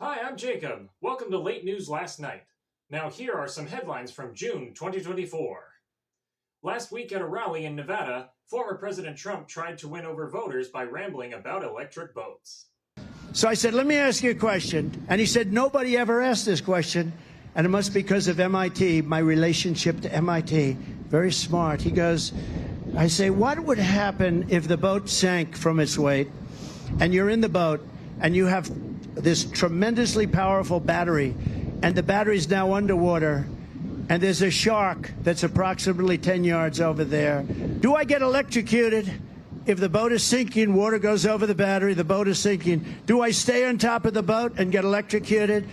Hi, I'm Jacob. Welcome to Late News Last Night. Now, here are some headlines from June 2024. Last week at a rally in Nevada, former President Trump tried to win over voters by rambling about electric boats. So I said, let me ask you a question. And he said, nobody ever asked this question. And it must be because of MIT, my relationship to MIT. Very smart. He goes, I say, what would happen if the boat sank from its weight and you're in the boat and you have this tremendously powerful battery and the battery's now underwater and there's a shark that's approximately 10 yards over there? Do I get electrocuted? If the boat is sinking, water goes over the battery, the boat is sinking. Do I stay on top of the boat and get electrocuted?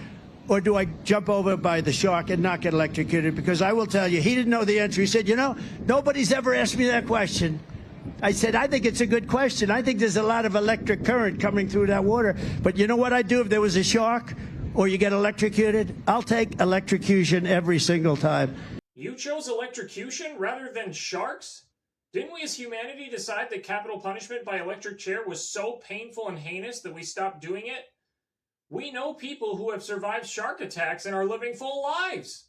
Or do I jump over by the shark and not get electrocuted? Because I will tell you, he didn't know the answer. He said, you know, nobody's ever asked me that question. I said, I think it's a good question. I think there's a lot of electric current coming through that water. But you know what I'd do if there was a shark or you get electrocuted? I'll take electrocution every single time. You chose electrocution rather than sharks? Didn't we as humanity decide that capital punishment by electric chair was so painful and heinous that we stopped doing it? We know people who have survived shark attacks and are living full lives.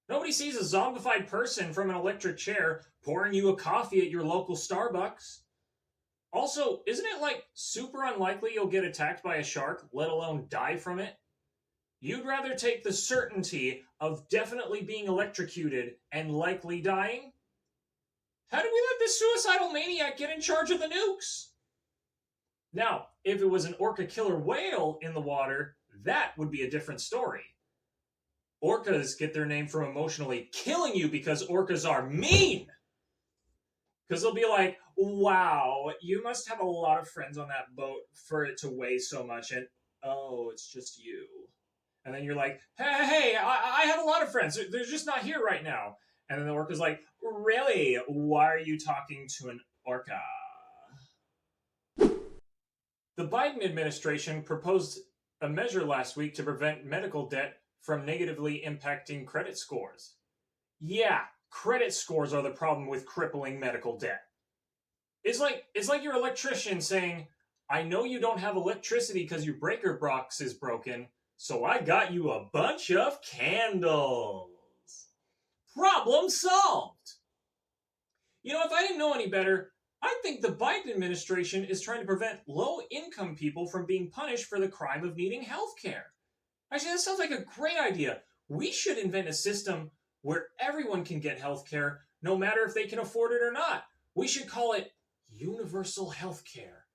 Nobody sees a zombified person from an electric chair pouring you a coffee at your local Starbucks. Also, isn't it like super unlikely you'll get attacked by a shark, let alone die from it? You'd rather take the certainty of definitely being electrocuted and likely dying? How did we let this suicidal maniac get in charge of the nukes? Now, if it was an orca killer whale in the water, that would be a different story. Orcas get their name from emotionally killing you because orcas are mean. Because they'll be like, wow, you must have a lot of friends on that boat for it to weigh so much, and oh, it's just you. And then you're like, hey, I have a lot of friends. They're just not here right now. And then the orca's like, really? Why are you talking to an orca? The Biden administration proposed a measure last week to prevent medical debt from negatively impacting credit scores. Yeah, credit scores are the problem with crippling medical debt. It's like your electrician saying, I know you don't have electricity because your breaker box is broken, so I got you a bunch of candles. Problem solved. You know, if I didn't know any better, I think the Biden administration is trying to prevent low-income people from being punished for the crime of needing health care. Actually, that sounds like a great idea. We should invent a system where everyone can get health care, no matter if they can afford it or not. We should call it universal health care.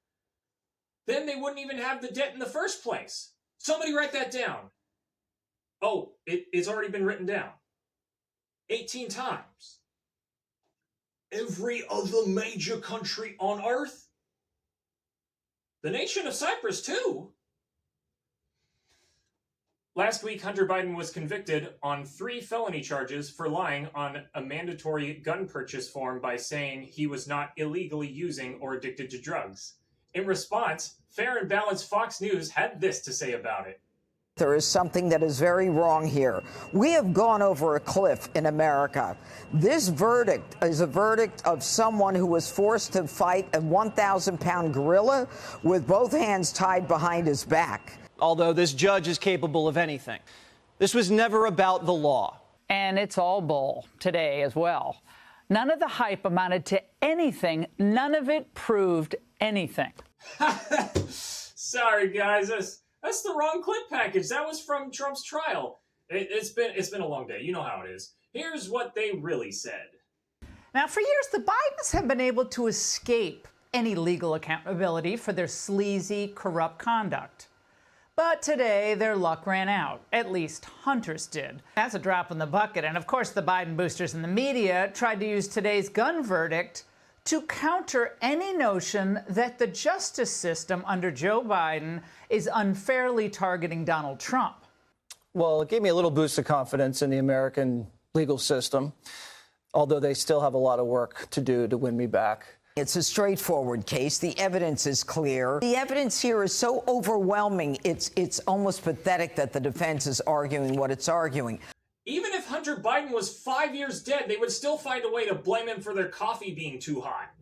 Then they wouldn't even have the debt in the first place. Somebody write that down. Oh, it's already been written down. 18 times. Every other major country on Earth? The nation of Cyprus, too. Last week, Hunter Biden was convicted on 3 felony charges for lying on a mandatory gun purchase form by saying he was not illegally using or addicted to drugs. In response, Fair and Balanced Fox News had this to say about it. There is something that is very wrong here. We have gone over a cliff in America. This verdict is a verdict of someone who was forced to fight a 1,000-pound gorilla with both hands tied behind his back. Although this judge is capable of anything. This was never about the law. And it's all bull today as well. None of the hype amounted to anything. None of it proved anything. Sorry, guys. That's the wrong clip package. That was from Trump's trial. It's been a long day. You know how it is. Here's what they really said. Now, for years, the Bidens have been able to escape any legal accountability for their sleazy, corrupt conduct. But today, their luck ran out. At least Hunter's did. That's a drop in the bucket. And of course, the Biden boosters in the media tried to use today's gun verdict to counter any notion that the justice system under Joe Biden is unfairly targeting Donald Trump. Well, it gave me a little boost of confidence in the American legal system, although they still have a lot of work to do to win me back. It's a straightforward case. The evidence is clear. The evidence here is so overwhelming, it's almost pathetic that the defense is arguing what it's arguing. Even if Hunter Biden was 5 years dead, they would still find a way to blame him for their coffee being too hot.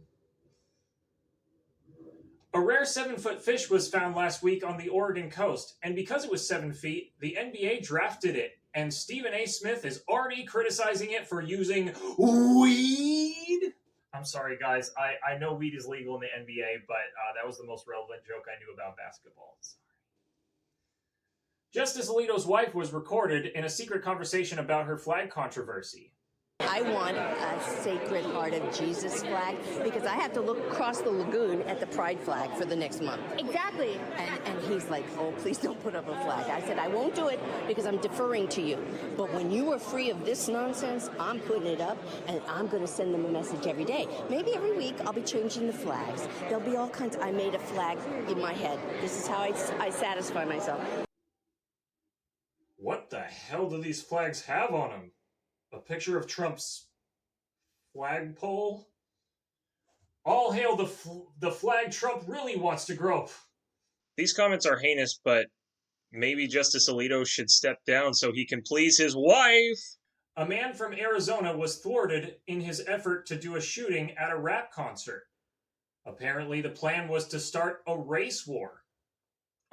A rare 7-foot fish was found last week on the Oregon coast, and because it was 7 feet, the NBA drafted it, and Stephen A. Smith is already criticizing it for using weed. I'm sorry, guys. I know weed is legal in the NBA, but that was the most relevant joke I knew about basketball. Sorry. Justice Alito's wife was recorded in a secret conversation about her flag controversy. I want a Sacred Heart of Jesus flag because I have to look across the lagoon at the Pride flag for the next month. Exactly. And he's like, oh, please don't put up a flag. I said, I won't do it because I'm deferring to you. But when you are free of this nonsense, I'm putting it up and I'm going to send them a message every day. Maybe every week I'll be changing the flags. There'll be all kinds. I made a flag in my head. This is how I satisfy myself. What the hell do these flags have on them? A picture of Trump's flagpole? All hail the flag Trump really wants to grope. These comments are heinous, but maybe Justice Alito should step down so he can please his wife. A man from Arizona was thwarted in his effort to do a shooting at a rap concert. Apparently, the plan was to start a race war.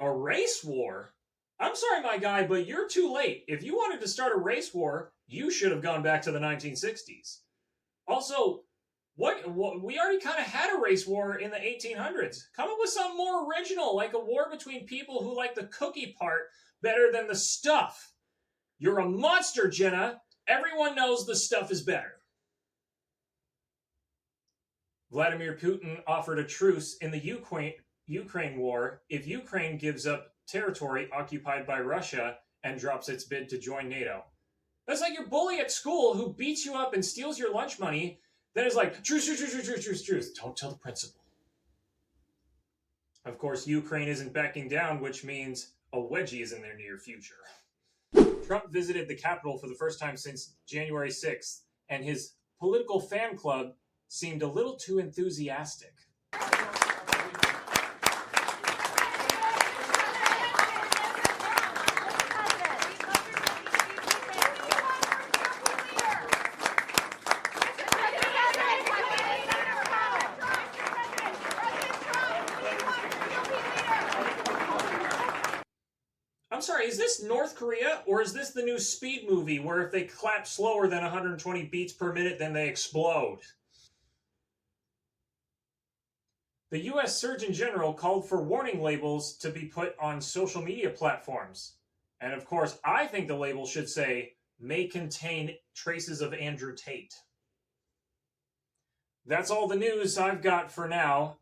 A race war? I'm sorry, my guy, but you're too late. If you wanted to start a race war, you should have gone back to the 1960s. Also, what we already kind of had a race war in the 1800s. Come up with something more original, like a war between people who like the cookie part better than the stuff. You're a monster, Jenna. Everyone knows the stuff is better. Vladimir Putin offered a truce in the Ukraine war if Ukraine gives up territory occupied by Russia and drops its bid to join NATO. That's like your bully at school who beats you up and steals your lunch money, then is like, truce. Don't tell the principal. Of course, Ukraine isn't backing down, which means a wedgie is in their near future. Trump visited the Capitol for the first time since January 6th, and his political fan club seemed a little too enthusiastic. I'm sorry, is this North Korea, or is this the new Speed movie where if they clap slower than 120 beats per minute, then they explode? The U.S. Surgeon General called for warning labels to be put on social media platforms. And of course, I think the label should say, may contain traces of Andrew Tate. That's all the news I've got for now.